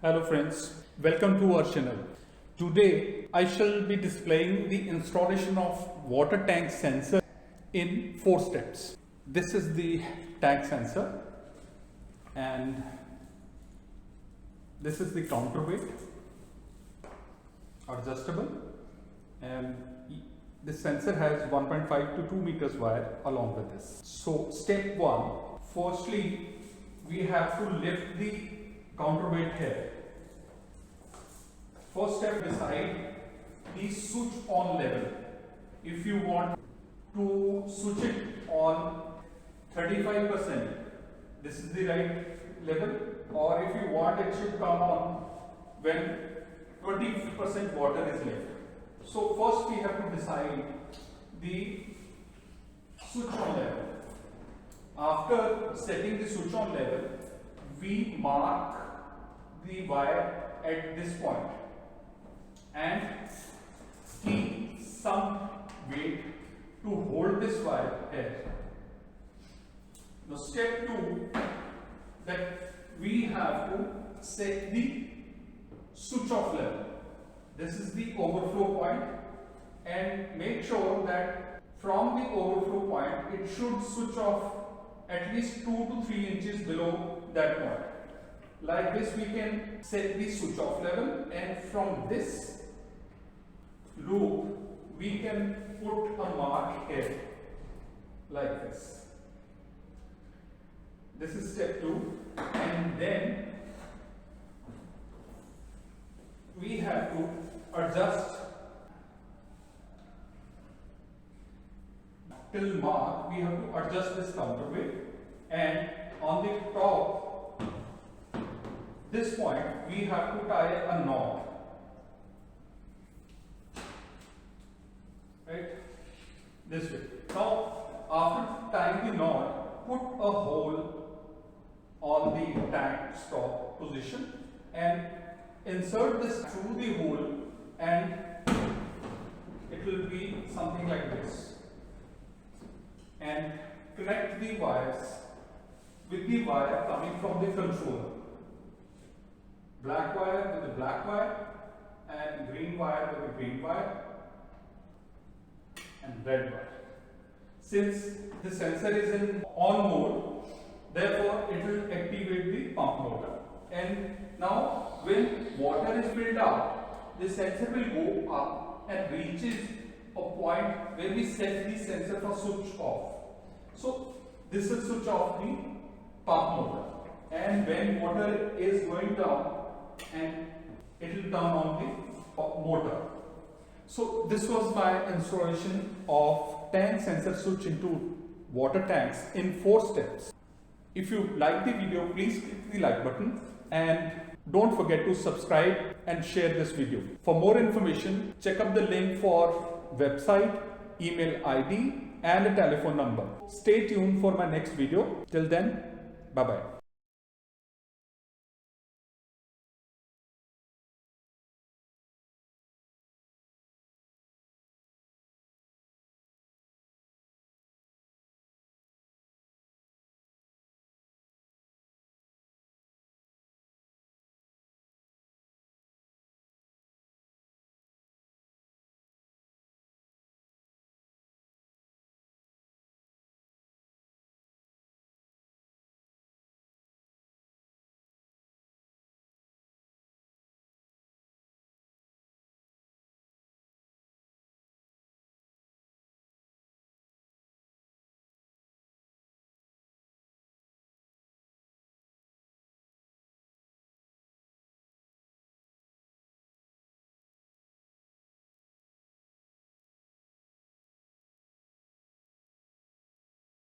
Hello friends, welcome to our channel. Today I shall be displaying the installation of water tank sensor in 4 steps. This is the tank sensor and this is the counterweight, adjustable, and this sensor has 1.5 to 2 meters wire along with this. So step 1, firstly we have to lift the counterweight here. First step, decide the switch on level. If you want to switch it on 35%, this is the right level, or if you want it should come on when 20% water is left. So first we have to decide the switch on level. After setting the switch on level, we mark the wire at this point and keep some weight to hold this wire here. Now step 2, that we have to set the switch off level. This is the overflow point, and make sure that from the overflow point it should switch off at least 2 to 3 inches below that point. Like this we can set the switch off level, and from this loop we can put a mark here like this. This is step 2, and then we have to adjust till mark. We have to adjust this counterweight, and on the top this point we have to tie a knot, right, this way. Now after tying the knot, put a hole on the tank stop position and insert this through the hole, and it will be something like this, and connect the wires with the wire coming from the controller. Black wire with the black wire, and green wire with the green wire, and red wire. Since the sensor is in on mode, therefore it will activate the pump motor, and now when water is filled up, the sensor will go up and reaches a point where we set the sensor for switch off. So this will switch off the pump motor, and when water is going down, and it will turn on the motor. So this was my installation of tank sensor switch into water tanks in 4 steps. If you like the video, please click the like button and don't forget to subscribe and share this video. For more information, check out the link for website, email ID and a telephone number. Stay tuned for my next video. Till then, bye bye.